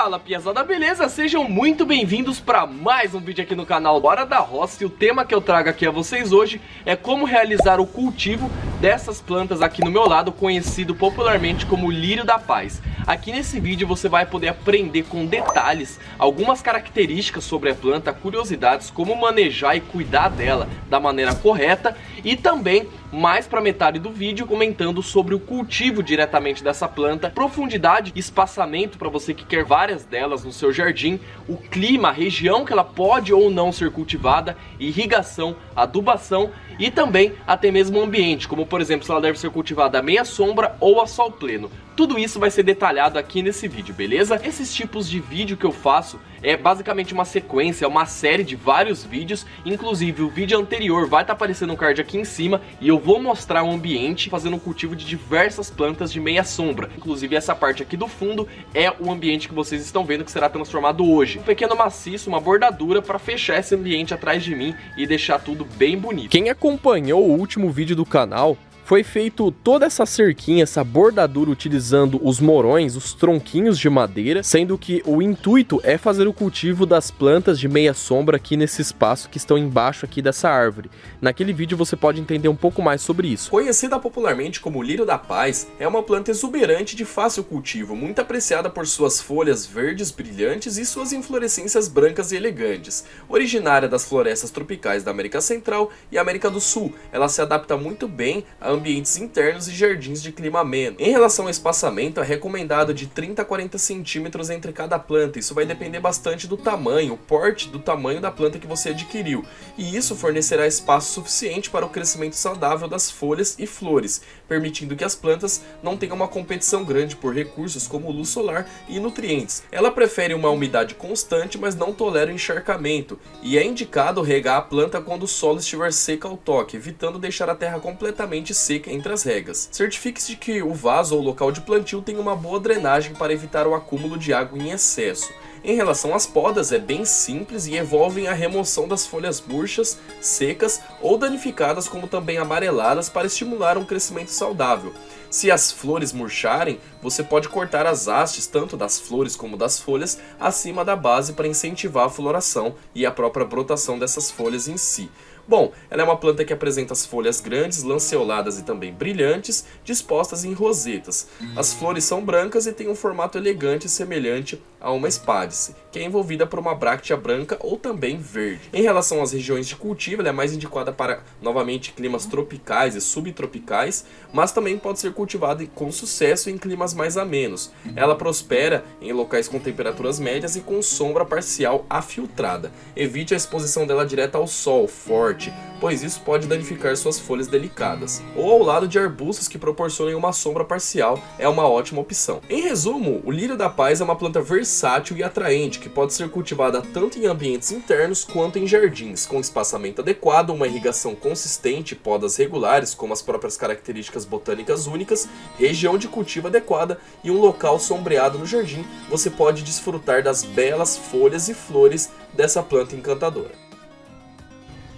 Fala, piazada, beleza? Sejam muito bem-vindos para mais um vídeo aqui no canal Hora da Roça. E o tema que eu trago aqui a vocês hoje é como realizar o cultivo dessas plantas aqui no meu lado, conhecido popularmente como lírio da paz. Aqui nesse vídeo você vai poder aprender com detalhes algumas características sobre a planta, curiosidades, como manejar e cuidar dela da maneira correta, e também mais para metade do vídeo comentando sobre o cultivo diretamente dessa planta, profundidade e espaçamento para você que quer várias delas no seu jardim, o clima, a região que ela pode ou não ser cultivada, irrigação, adubação e também até mesmo o ambiente, como por exemplo se ela deve ser cultivada à meia sombra ou a sol pleno. Tudo isso vai ser detalhado aqui nesse vídeo, beleza? Esses tipos de vídeo que eu faço é basicamente uma sequência, uma série de vários vídeos. Inclusive o vídeo anterior vai estar aparecendo no card aqui em cima e eu vou mostrar o ambiente fazendo o cultivo de diversas plantas de meia sombra. Inclusive essa parte aqui do fundo é o ambiente que vocês estão vendo que será transformado hoje. Um pequeno maciço, uma bordadura para fechar esse ambiente atrás de mim e deixar tudo bem bonito. Quem acompanhou o último vídeo do canal, foi feito toda essa cerquinha, essa bordadura utilizando os morões, os tronquinhos de madeira, sendo que o intuito é fazer o cultivo das plantas de meia sombra aqui nesse espaço que estão embaixo aqui dessa árvore. Naquele vídeo você pode entender um pouco mais sobre isso. Conhecida popularmente como lírio da paz, é uma planta exuberante de fácil cultivo, muito apreciada por suas folhas verdes brilhantes e suas inflorescências brancas e elegantes. Originária das florestas tropicais da América Central e América do Sul, ela se adapta muito bem a ambientes internos e jardins de clima ameno. Em relação ao espaçamento, é recomendado de 30 a 40 centímetros entre cada planta. Isso vai depender bastante do tamanho, o porte do tamanho da planta que você adquiriu. E isso fornecerá espaço suficiente para o crescimento saudável das folhas e flores, permitindo que as plantas não tenham uma competição grande por recursos como luz solar e nutrientes. Ela prefere uma umidade constante, mas não tolera o encharcamento, e é indicado regar a planta quando o solo estiver seco ao toque, evitando deixar a terra completamente seca entre as regas. Certifique-se de que o vaso ou local de plantio tem uma boa drenagem para evitar o acúmulo de água em excesso. Em relação às podas, é bem simples e envolvem a remoção das folhas murchas, secas ou danificadas, como também amareladas, para estimular um crescimento saudável. Se as flores murcharem, você pode cortar as hastes, tanto das flores como das folhas, acima da base para incentivar a floração e a própria brotação dessas folhas em si. Bom, ela é uma planta que apresenta as folhas grandes, lanceoladas e também brilhantes, dispostas em rosetas. As flores são brancas e têm um formato elegante semelhante a uma espádice, que é envolvida por uma bráctea branca ou também verde. Em relação às regiões de cultivo, ela é mais indicada para, novamente, climas tropicais e subtropicais, mas também pode ser cultivada com sucesso em climas mais amenos. Ela prospera em locais com temperaturas médias e com sombra parcial afiltrada. Evite a exposição dela direta ao sol forte, pois isso pode danificar suas folhas delicadas. Ou ao lado de arbustos que proporcionem uma sombra parcial é uma ótima opção. Em resumo, o lírio da paz é uma planta versátil e atraente que pode ser cultivada tanto em ambientes internos quanto em jardins, com espaçamento adequado, uma irrigação consistente, podas regulares, como as próprias características botânicas únicas, região de cultivo adequada e um local sombreado no jardim. Você pode desfrutar das belas folhas e flores dessa planta encantadora.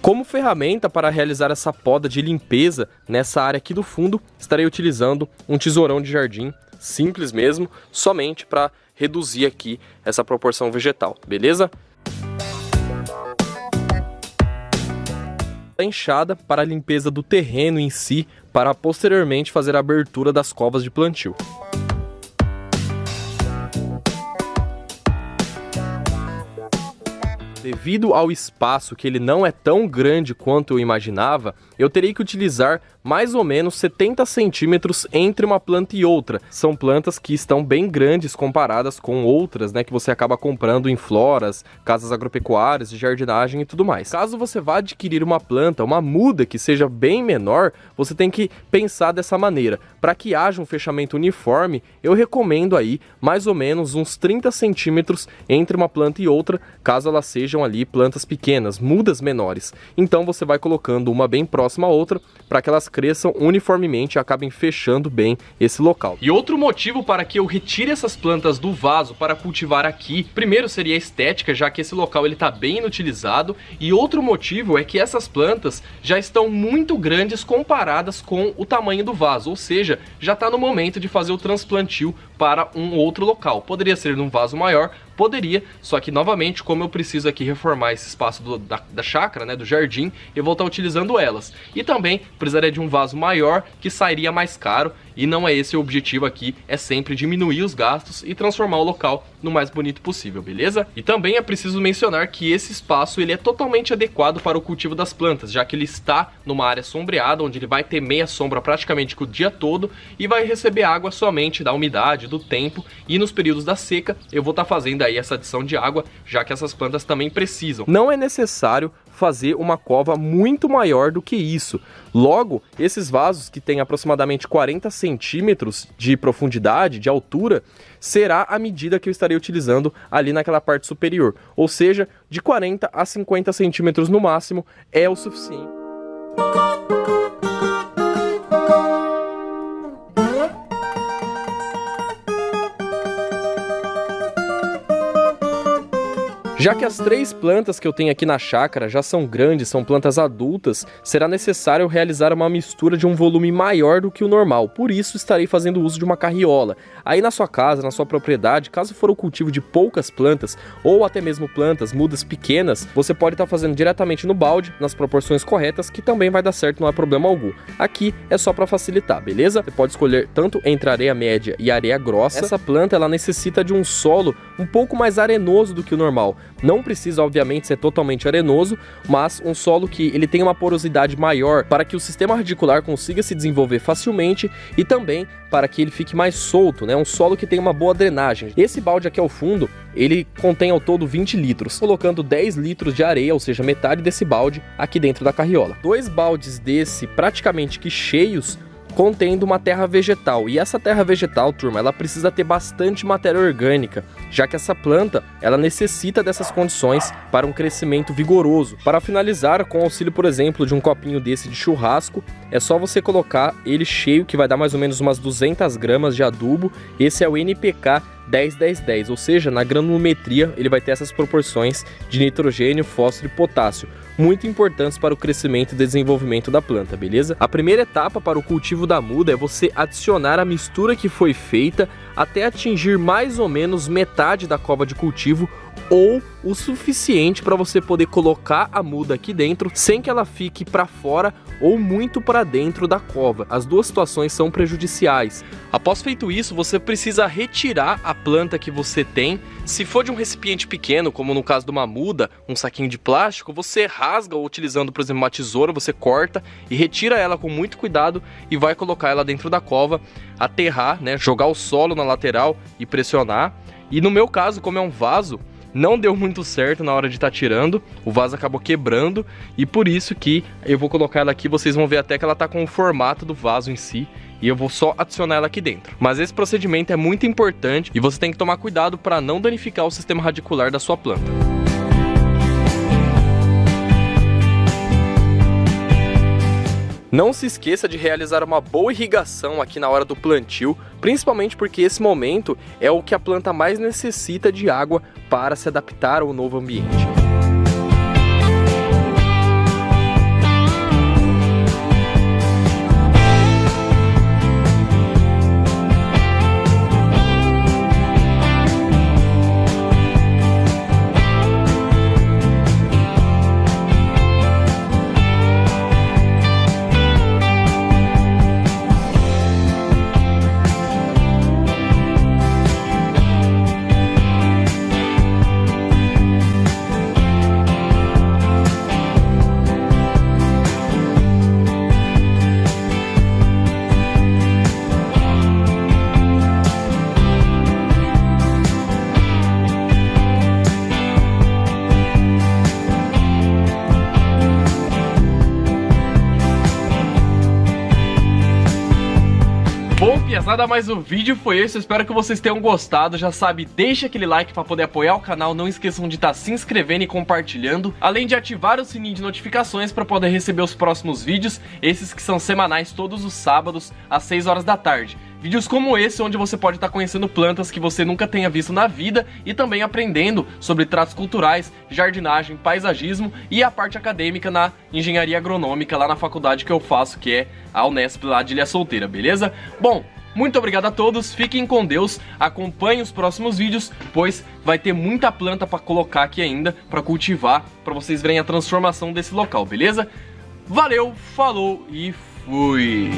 Como ferramenta para realizar essa poda de limpeza nessa área aqui do fundo, estarei utilizando um tesourão de jardim, simples mesmo, somente para reduzir aqui essa proporção vegetal, beleza? A enxada para a limpeza do terreno em si, para posteriormente fazer a abertura das covas de plantio. Devido ao espaço, que ele não é tão grande quanto eu imaginava, eu terei que utilizar mais ou menos 70 centímetros entre uma planta e outra. São plantas que estão bem grandes comparadas com outras, né, que você acaba comprando em floras, casas agropecuárias, de jardinagem e tudo mais. Caso você vá adquirir uma planta, uma muda que seja bem menor, você tem que pensar dessa maneira. Para que haja um fechamento uniforme, eu recomendo aí mais ou menos uns 30 centímetros entre uma planta e outra, caso ela seja sejam ali plantas pequenas, mudas menores. Então você vai colocando uma bem próxima à outra para que elas cresçam uniformemente e acabem fechando bem esse local. E outro motivo para que eu retire essas plantas do vaso para cultivar aqui, primeiro seria a estética, já que esse local ele está bem inutilizado, e outro motivo é que essas plantas já estão muito grandes comparadas com o tamanho do vaso, ou seja, já está no momento de fazer o transplantio para um outro local. Poderia ser num vaso maior, poderia, só que novamente, como eu preciso aqui reformar esse espaço da chácara, né, do jardim, eu vou estar utilizando elas. E também precisaria de um vaso maior, que sairia mais caro, e não é esse o objetivo aqui, é sempre diminuir os gastos e transformar o local no mais bonito possível, beleza? E também é preciso mencionar que esse espaço ele é totalmente adequado para o cultivo das plantas, já que ele está numa área sombreada, onde ele vai ter meia sombra praticamente o dia todo e vai receber água somente da umidade, do tempo, e nos períodos da seca eu vou estar fazendo aí essa adição de água, já que essas plantas também precisam. Não é necessário fazer uma cova muito maior do que isso. Logo, esses vasos que têm aproximadamente 40 centímetros de profundidade, de altura, será a medida que eu estarei utilizando ali naquela parte superior. Ou seja, de 40 a 50 centímetros no máximo é o suficiente. Já que as 3 plantas que eu tenho aqui na chácara já são grandes, são plantas adultas, será necessário realizar uma mistura de um volume maior do que o normal, por isso estarei fazendo uso de uma carriola. Aí na sua casa, na sua propriedade, caso for o cultivo de poucas plantas, ou até mesmo plantas, mudas pequenas, você pode estar fazendo diretamente no balde, nas proporções corretas, que também vai dar certo, não há problema algum. Aqui é só para facilitar, beleza? Você pode escolher tanto entre areia média e areia grossa. Essa planta ela necessita de um solo um pouco mais arenoso do que o normal. Não precisa, obviamente, ser totalmente arenoso, mas um solo que ele tem uma porosidade maior para que o sistema radicular consiga se desenvolver facilmente e também para que ele fique mais solto, né? Um solo que tem uma boa drenagem. Esse balde aqui ao fundo, ele contém ao todo 20 litros, colocando 10 litros de areia, ou seja, metade desse balde aqui dentro da carriola. 2 baldes desse praticamente que cheios, contendo uma terra vegetal, e essa terra vegetal, turma, ela precisa ter bastante matéria orgânica, já que essa planta, ela necessita dessas condições para um crescimento vigoroso. Para finalizar, com o auxílio, por exemplo, de um copinho desse de churrasco, é só você colocar ele cheio, que vai dar mais ou menos umas 200 gramas de adubo. Esse é o NPK 10-10-10, ou seja, na granulometria ele vai ter essas proporções de nitrogênio, fósforo e potássio, muito importantes para o crescimento e desenvolvimento da planta, beleza? A primeira etapa para o cultivo da muda é você adicionar a mistura que foi feita até atingir mais ou menos metade da cova de cultivo, ou o suficiente para você poder colocar a muda aqui dentro sem que ela fique para fora ou muito para dentro da cova. As duas situações são prejudiciais. Após feito isso, você precisa retirar a planta que você tem. Se for de um recipiente pequeno, como no caso de uma muda, um saquinho de plástico, você rasga, ou utilizando, por exemplo, uma tesoura, você corta e retira ela com muito cuidado e vai colocar ela dentro da cova, aterrar, né, jogar o solo na lateral e pressionar. E no meu caso, como é um vaso, não deu muito certo na hora de estar tirando, o vaso acabou quebrando, e por isso que eu vou colocar ela aqui, vocês vão ver até que ela tá com o formato do vaso em si, e eu vou só adicionar ela aqui dentro. Mas esse procedimento é muito importante e você tem que tomar cuidado para não danificar o sistema radicular da sua planta. Não se esqueça de realizar uma boa irrigação aqui na hora do plantio, principalmente porque esse momento é o que a planta mais necessita de água para se adaptar ao novo ambiente. Piazada, mas o vídeo foi esse, eu espero que vocês tenham gostado. Já sabe, deixa aquele like pra poder apoiar o canal, não esqueçam de estar se inscrevendo e compartilhando, além de ativar o sininho de notificações pra poder receber os próximos vídeos, esses que são semanais todos os sábados às 6 horas da tarde. Vídeos como esse, onde você pode estar conhecendo plantas que você nunca tenha visto na vida e também aprendendo sobre tratos culturais, jardinagem, paisagismo e a parte acadêmica na engenharia agronômica lá na faculdade que eu faço, que é a Unesp lá de Ilha Solteira, beleza? Bom, muito obrigado a todos, fiquem com Deus, acompanhem os próximos vídeos, pois vai ter muita planta para colocar aqui ainda, para cultivar, para vocês verem a transformação desse local, beleza? Valeu, falou e fui!